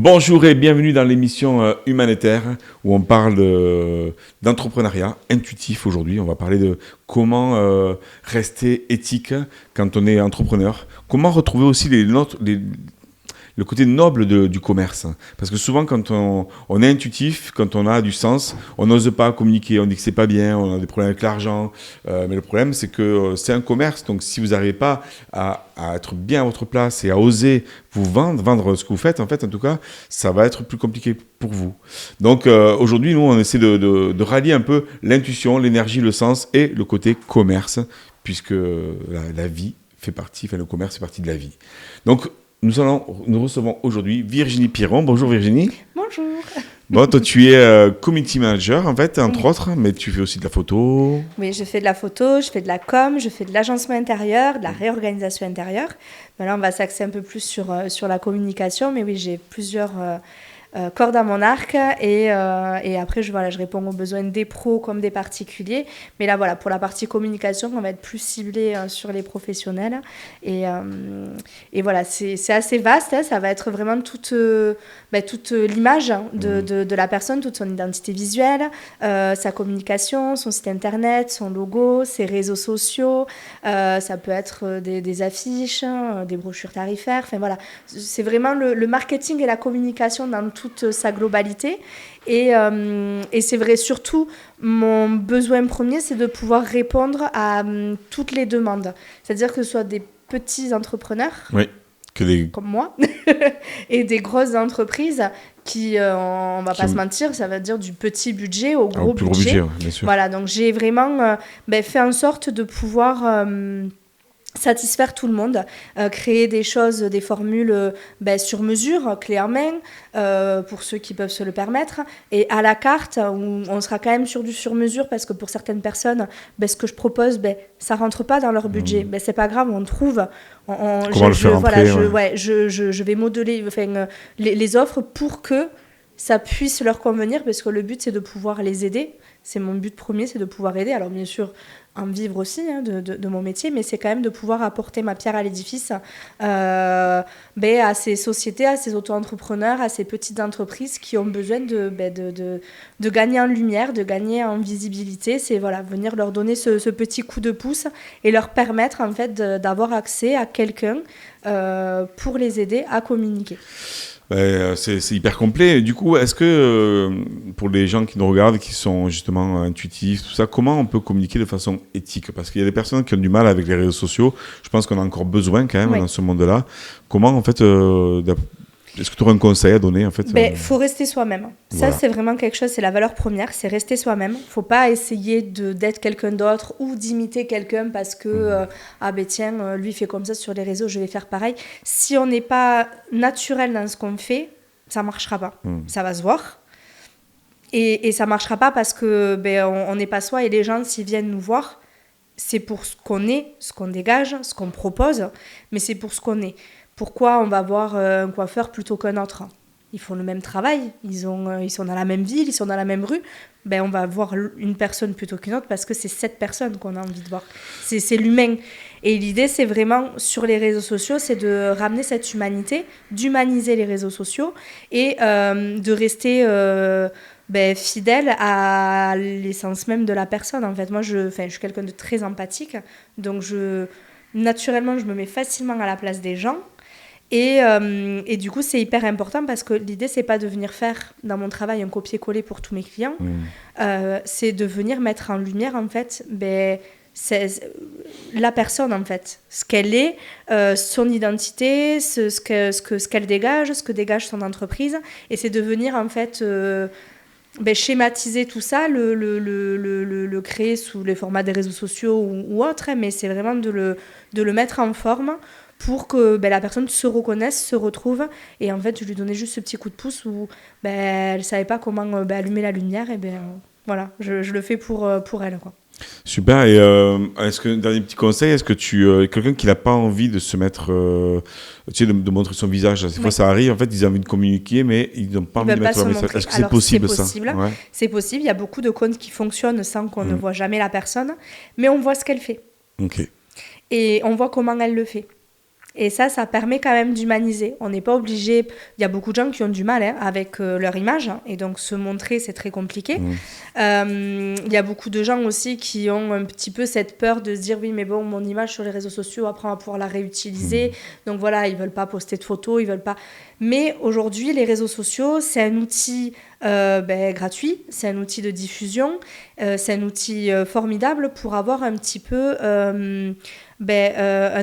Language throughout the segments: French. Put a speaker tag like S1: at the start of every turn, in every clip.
S1: Bonjour et bienvenue dans l'émission Humanitaire où on parle d'entrepreneuriat intuitif aujourd'hui. On va parler de comment rester éthique quand on est entrepreneur. Comment retrouver aussi le côté noble du commerce. Parce que souvent, quand on est intuitif, quand on a du sens, on n'ose pas communiquer, on dit que c'est pas bien, on a des problèmes avec l'argent. Mais le problème, c'est que c'est un commerce. Donc, si vous n'arrivez pas à être bien à votre place et à oser vous vendre ce que vous faites, en tout cas, ça va être plus compliqué pour vous. Donc, aujourd'hui, nous, on essaie de rallier un peu l'intuition, l'énergie, le sens et le côté commerce, puisque la vie fait partie, le commerce fait partie de la vie. Donc, nous recevons aujourd'hui Virginie Piron. Bonjour Virginie.
S2: Bonjour.
S1: Bon, toi tu es community manager entre autres, mais tu fais aussi de la photo.
S2: Oui, je fais de la photo, je fais de la com, je fais de l'agencement intérieur, de la réorganisation intérieure. Mais là, on va s'axer un peu plus sur la communication, mais oui, j'ai plusieurs cordes à mon arc et après, je réponds aux besoins des pros comme des particuliers. Mais là, voilà, pour la partie communication, on va être plus ciblé sur les professionnels. Et voilà, c'est assez vaste, hein, ça va être vraiment toute l'image de la personne, toute son identité visuelle, sa communication, son site internet, son logo, ses réseaux sociaux, ça peut être des affiches, des brochures tarifaires, enfin voilà, c'est vraiment le marketing et la communication dans toute sa globalité. Et c'est vrai, surtout, mon besoin premier, c'est de pouvoir répondre à toutes les demandes. C'est-à-dire que ce soit des petits entrepreneurs,
S1: oui,
S2: comme moi, et des grosses entreprises qui, on va pas se mentir, ça va dire du petit budget au gros budget.
S1: Gros budget, bien sûr.
S2: Voilà, donc j'ai vraiment fait en sorte de pouvoir satisfaire tout le monde, créer des choses, des formules sur mesure, clés en main, pour ceux qui peuvent se le permettre, et à la carte, où on sera quand même sur du sur-mesure, parce que pour certaines personnes, ce que je propose, ça rentre pas dans leur budget. C'est pas grave, on trouve. Je vais modeler les offres pour que ça puisse leur convenir, parce que le but, c'est de pouvoir les aider. C'est mon but premier, c'est de pouvoir aider. Alors bien sûr, en vivre aussi de mon métier, mais c'est quand même de pouvoir apporter ma pierre à l'édifice à ces sociétés, à ces auto-entrepreneurs, à ces petites entreprises qui ont besoin de gagner en lumière, de gagner en visibilité. C'est venir leur donner ce petit coup de pouce et leur permettre en fait d'avoir accès à quelqu'un pour les aider à communiquer.
S1: C'est hyper complet. Du coup, est-ce que pour les gens qui nous regardent, qui sont justement intuitifs, tout ça, comment on peut communiquer de façon éthique ? Parce qu'il y a des personnes qui ont du mal avec les réseaux sociaux. Je pense qu'on a encore besoin quand même dans ce monde-là. Comment en fait est-ce que tu aurais un conseil à donner en fait
S2: faut rester soi-même. Ça, c'est vraiment quelque chose, c'est la valeur première, c'est rester soi-même. Faut pas essayer d'être quelqu'un d'autre ou d'imiter quelqu'un parce que lui fait comme ça sur les réseaux, je vais faire pareil. Si on n'est pas naturel dans ce qu'on fait, ça marchera pas. Ça va se voir. Et ça marchera pas parce que on n'est pas soi, et les gens, s'ils viennent nous voir, c'est pour ce qu'on est, ce qu'on dégage, ce qu'on propose, mais c'est pour ce qu'on est. Pourquoi on va voir un coiffeur plutôt qu'un autre ? Ils font le même travail, ils sont dans la même ville, ils sont dans la même rue. On va voir une personne plutôt qu'une autre parce que c'est cette personne qu'on a envie de voir. C'est l'humain. Et l'idée, c'est vraiment, sur les réseaux sociaux, c'est de ramener cette humanité, d'humaniser les réseaux sociaux et de rester fidèle à l'essence même de la personne. En fait, moi, je suis quelqu'un de très empathique, donc naturellement, je me mets facilement à la place des gens. Et du coup, c'est hyper important parce que l'idée, c'est pas de venir faire dans mon travail un copier-coller pour tous mes clients. C'est de venir mettre en lumière, en fait, c'est la personne, en fait. Ce qu'elle est, son identité, ce qu'elle dégage, ce que dégage son entreprise. Et c'est de venir, en fait, schématiser tout ça, le créer sous les formats des réseaux sociaux ou autres, mais c'est vraiment de le mettre en forme pour que la personne se reconnaisse, se retrouve. Et en fait, je lui donnais juste ce petit coup de pouce où elle ne savait pas comment allumer la lumière. Et voilà, je le fais pour elle, quoi.
S1: Super. Et est-ce que, dernier petit conseil, est-ce que quelqu'un qui n'a pas envie de se mettre, de montrer son visage, des fois ça arrive, en fait, ils ont envie de communiquer, mais ils n'ont pas envie de mettre leur message. Est-ce que c'est possible, ça ?
S2: C'est possible. Il y a beaucoup de comptes qui fonctionnent sans qu'on ne voit jamais la personne, mais on voit ce qu'elle fait.
S1: Ok.
S2: Et on voit comment elle le fait. Et ça permet quand même d'humaniser. On n'est pas obligé... Il y a beaucoup de gens qui ont du mal avec leur image, et donc se montrer, c'est très compliqué. Il y a beaucoup de gens aussi qui ont un petit peu cette peur de se dire, oui, mais bon, mon image sur les réseaux sociaux, après, on va pouvoir la réutiliser. Donc voilà, ils ne veulent pas poster de photos, ils veulent pas... Mais aujourd'hui, les réseaux sociaux, c'est un outil gratuit, c'est un outil de diffusion, c'est un outil formidable pour avoir un petit peu... un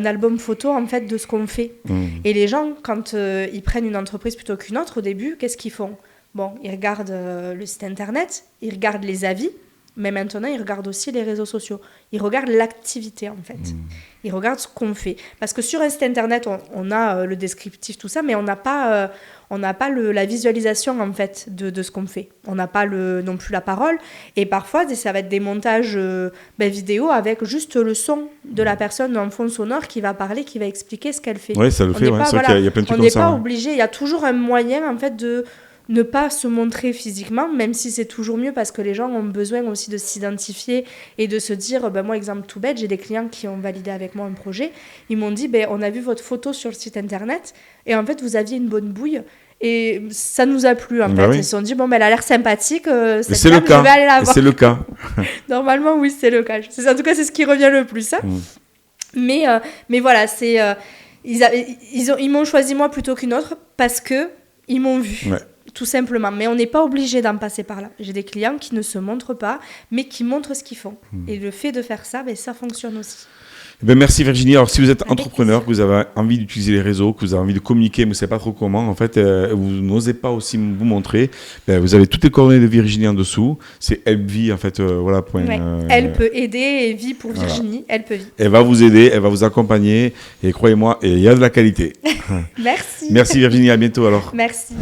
S2: album photo en fait de ce qu'on fait. Et les gens, quand ils prennent une entreprise plutôt qu'une autre au début, qu'est-ce qu'ils font? Bon, ils regardent le site internet, ils regardent les avis, mais maintenant ils regardent aussi les réseaux sociaux. Ils regardent l'activité en fait. Ils regardent ce qu'on fait. Parce que sur un site internet, on a le descriptif, tout ça, mais on n'a pas la visualisation en fait de ce qu'on fait. On n'a pas non plus la parole. Et parfois, ça va être des montages vidéo avec juste le son de la personne en fond sonore qui va parler, qui va expliquer ce qu'elle fait.
S1: Oui, ça le fait. C'est vrai qu'il y a plein de trucs comme ça.
S2: On n'est pas obligé. Il y a toujours un moyen en fait de ne pas se montrer physiquement, même si c'est toujours mieux parce que les gens ont besoin aussi de s'identifier et de se dire, moi, exemple tout bête, j'ai des clients qui ont validé avec moi un projet, ils m'ont dit, on a vu votre photo sur le site internet et en fait, vous aviez une bonne bouille et ça nous a plu en fait.
S1: Oui.
S2: Ils se sont dit, elle a l'air sympathique,
S1: c'est le cas.
S2: Je vais aller la voir.
S1: C'est le cas.
S2: Normalement, oui, c'est le cas. En tout cas, c'est ce qui revient le plus. Mais voilà, ils m'ont choisi moi plutôt qu'une autre parce qu'ils m'ont vu. Ouais. Tout simplement. Mais on n'est pas obligé d'en passer par là. J'ai des clients qui ne se montrent pas, mais qui montrent ce qu'ils font. Et le fait de faire ça, ça fonctionne aussi.
S1: Merci Virginie. Alors si vous êtes entrepreneur, que vous avez envie d'utiliser les réseaux, que vous avez envie de communiquer, mais vous ne savez pas trop comment, en fait, vous n'osez pas aussi vous montrer, vous avez toutes les coordonnées de Virginie en dessous. C'est Helpvie, en fait, voilà.
S2: Elle peut aider et vie pour Virginie. Voilà. Elle peut vie.
S1: Elle va vous aider, elle va vous accompagner et croyez-moi, il y a de la qualité.
S2: Merci.
S1: Merci Virginie, à bientôt alors.
S2: Merci.